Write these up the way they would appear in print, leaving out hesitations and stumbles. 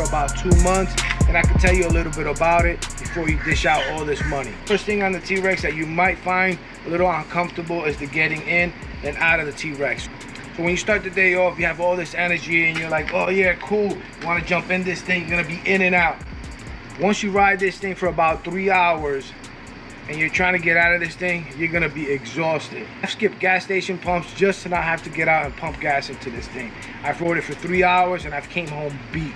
about 2 months, and I can tell you a little bit about it before you dish out all this money. First thing on the T-REX that you might find a little uncomfortable is the getting in and out of the T-REX. So when you start the day off, you have all this energy and you're like, oh yeah, cool, you want to jump in this thing, you're gonna be in and out. Once you ride this thing for about 3 hours and you're trying to get out of this thing, you're gonna be exhausted. I've skipped gas station pumps just to not have to get out and pump gas into this thing. I've rode it for 3 hours and I've came home beat.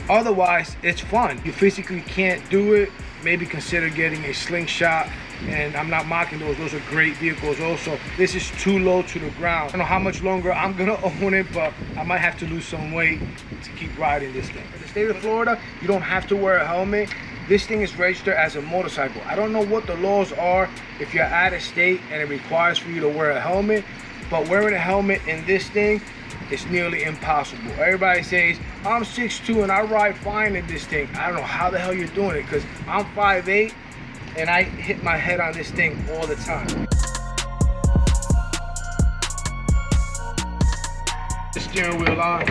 Otherwise, it's fun. You physically can't do it, maybe consider getting a slingshot. And I'm not mocking those are great vehicles also. This is too low to the ground. I don't know how much longer I'm gonna own it, but I might have to lose some weight to keep riding this thing. In the state of Florida, you don't have to wear a helmet. This thing is registered as a motorcycle. I don't know what the laws are if you're out of state and it requires for you to wear a helmet, but wearing a helmet in this thing is nearly impossible. Everybody says, I'm 6'2" and I ride fine in this thing. I don't know how the hell you're doing it, because I'm 5'8", and I hit my head on this thing all the time. The steering wheel on.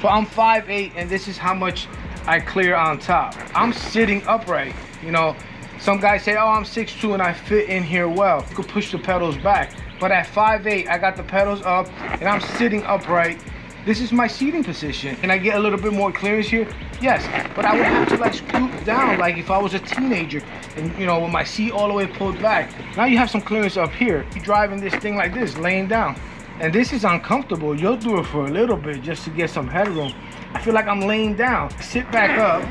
So I'm 5'8", and this is how much I clear on top. I'm sitting upright. You know, some guys say, oh, I'm 6'2" and I fit in here well. You could push the pedals back. But at 5'8", I got the pedals up and I'm sitting upright. This is my seating position. Can I get a little bit more clearance here? Yes, but I would have to like scoot down like if I was a teenager and, you know, with my seat all the way pulled back. Now you have some clearance up here. You're driving this thing like this, laying down. And this is uncomfortable. You'll do it for a little bit just to get some headroom. I feel like I'm laying down. Sit back up.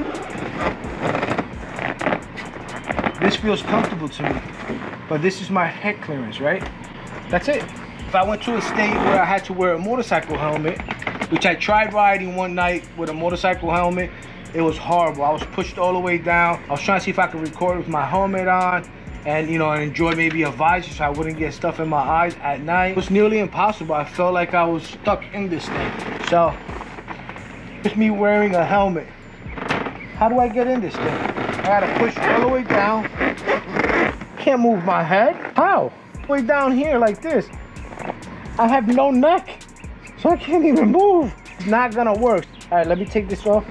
This feels comfortable to me, but this is my head clearance, right? That's it. If I went to a state where I had to wear a motorcycle helmet, which I tried riding one night with a motorcycle helmet, it was horrible. I was pushed all the way down. I was trying to see if I could record with my helmet on and, you know, and enjoy maybe a visor so I wouldn't get stuff in my eyes at night. It was nearly impossible. I felt like I was stuck in this thing. So, it's me wearing a helmet. How do I get in this thing? I gotta push all the way down. Can't move my head. How? Way down here like this. I have no neck, so I can't even move. It's not gonna work. All right, let me take this off.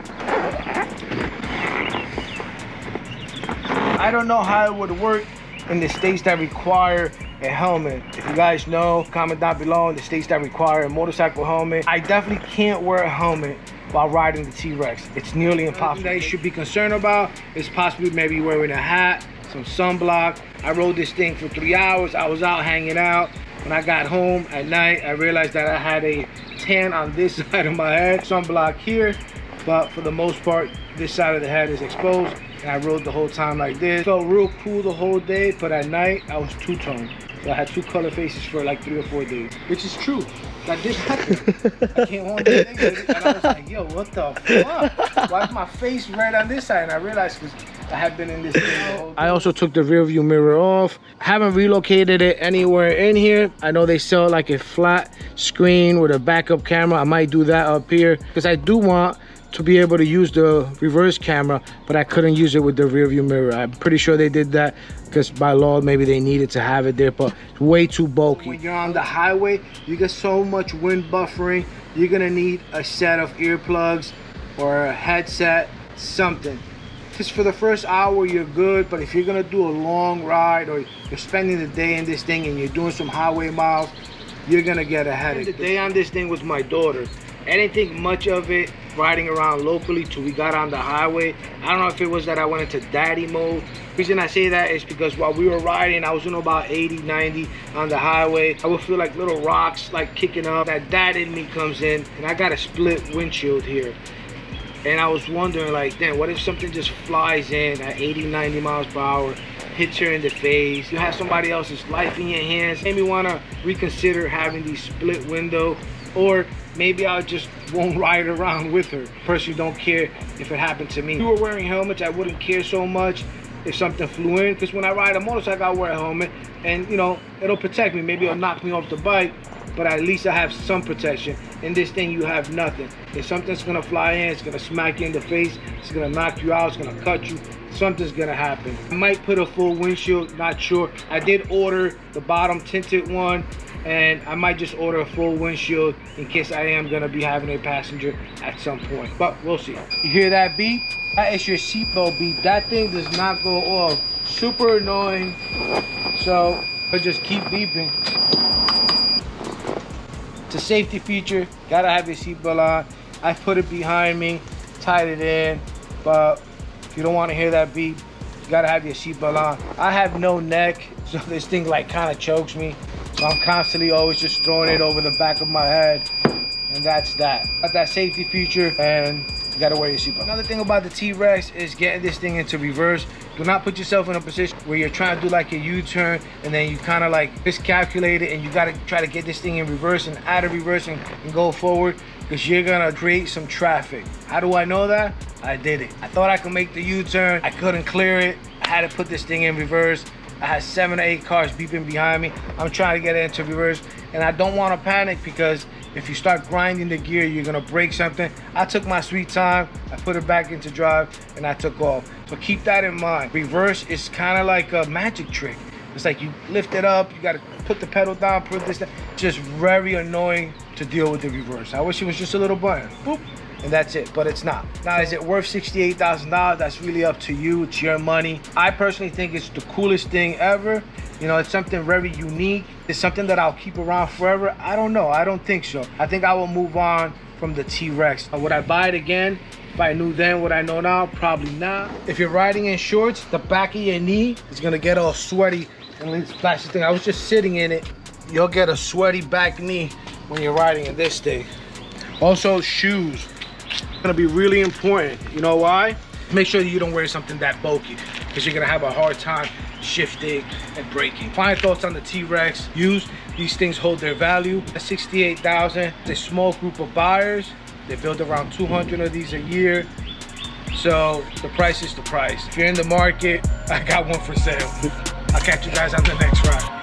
I don't know how it would work in the states that require a helmet. If you guys know, comment down below in the states that require a motorcycle helmet. I definitely can't wear a helmet while riding the T-REX. It's nearly impossible. That you should be concerned about is possibly maybe wearing a hat, some sunblock. I rode this thing for 3 hours. I was out hanging out. When I got home at night, I realized that I had a tan on this side of my head, sunblock here, but for the most part, this side of the head is exposed, and I rode the whole time like this. Felt real cool the whole day, but at night, I was two-toned. So I had 2 color faces for like 3 or 4 days, which is true. That did happen. I came home the next day, and I was like, yo, what the fuck? Why is my face red on this side? And I realized because I have been in this thing the whole day. I also took the rear view mirror off. Haven't relocated it anywhere in here. I know they sell like a flat screen with a backup camera. I might do that up here because I do want to be able to use the reverse camera, but I couldn't use it with the rear view mirror. I'm pretty sure they did that because by law maybe they needed to have it there, but it's way too bulky. When you're on the highway, you get so much wind buffering, you're gonna need a set of earplugs or a headset, something. Because for the first hour you're good, but if you're gonna do a long ride or you're spending the day in this thing and you're doing some highway miles, you're gonna get a headache. The day on this thing was my daughter. I didn't think much of it riding around locally till we got on the highway. I don't know if it was that I went into daddy mode. The reason I say that is because while we were riding, I was doing about 80, 90 on the highway. I would feel like little rocks like kicking up. That dad in me comes in, and I got a split windshield here. And I was wondering, like, damn, what if something just flies in at 80, 90 miles per hour, hits her in the face? You have somebody else's life in your hands. Made me want to reconsider having these split window, or maybe I just won't ride around with her. Personally, don't care if it happened to me. If we were wearing helmets, I wouldn't care so much if something flew in, because when I ride a motorcycle, I wear a helmet, and, you know, it'll protect me. Maybe it'll knock me off the bike, but at least I have some protection. In this thing, you have nothing. If something's gonna fly in, it's gonna smack you in the face, it's gonna knock you out, it's gonna cut you, something's gonna happen. I might put a full windshield, not sure. I did order the bottom tinted one, and I might just order a full windshield in case I am gonna be having a passenger at some point, but we'll see. You hear that beep? That is your seatbelt beep. That thing does not go off. Super annoying. So I'll just keep beeping. It's a safety feature. Gotta have your seatbelt on. I put it behind me, tied it in, but if you don't want to hear that beep, you gotta have your seatbelt on. I have no neck, so this thing like kind of chokes me. So I'm constantly always just throwing it over the back of my head, and that's that. Got that safety feature, and you gotta wear your seatbelt. Another thing about the T-Rex is getting this thing into reverse. Do not put yourself in a position where you're trying to do like a U-turn and then you kind of like miscalculate it, and you gotta try to get this thing in reverse and out of reverse and go forward, because you're gonna create some traffic. How do I know that? I did it. I thought I could make the U-turn. I couldn't clear it. I had to put this thing in reverse. I had 7 or 8 cars beeping behind me. I'm trying to get it into reverse, and I don't want to panic, because if you start grinding the gear, you're gonna break something. I took my sweet time, I put it back into drive, and I took off. So keep that in mind. Reverse is kind of like a magic trick. It's like you lift it up, you gotta put the pedal down, put this down. Just very annoying to deal with the reverse. I wish it was just a little button, boop, and that's it, but it's not. Now, is it worth $68,000? That's really up to you. It's your money. I personally think it's the coolest thing ever. You know, it's something very unique. It's something that I'll keep around forever. I don't know. I don't think so. I think I will move on from the T-Rex. Would I buy it again? If I knew then what I know now, probably not. If you're riding in shorts, the back of your knee is gonna get all sweaty and this plastic thing. I was just sitting in it. You'll get a sweaty back knee when you're riding in this thing. Also, shoes. Gonna be really important. You know why? Make sure that you don't wear something that bulky, because you're gonna have a hard time shifting and braking. Final thoughts on the T-Rex. Used, these things hold their value. At $68,000, a small group of buyers. They build around 200 of these a year. So the price is the price. If you're in the market, I got one for sale. I'll catch you guys on the next ride.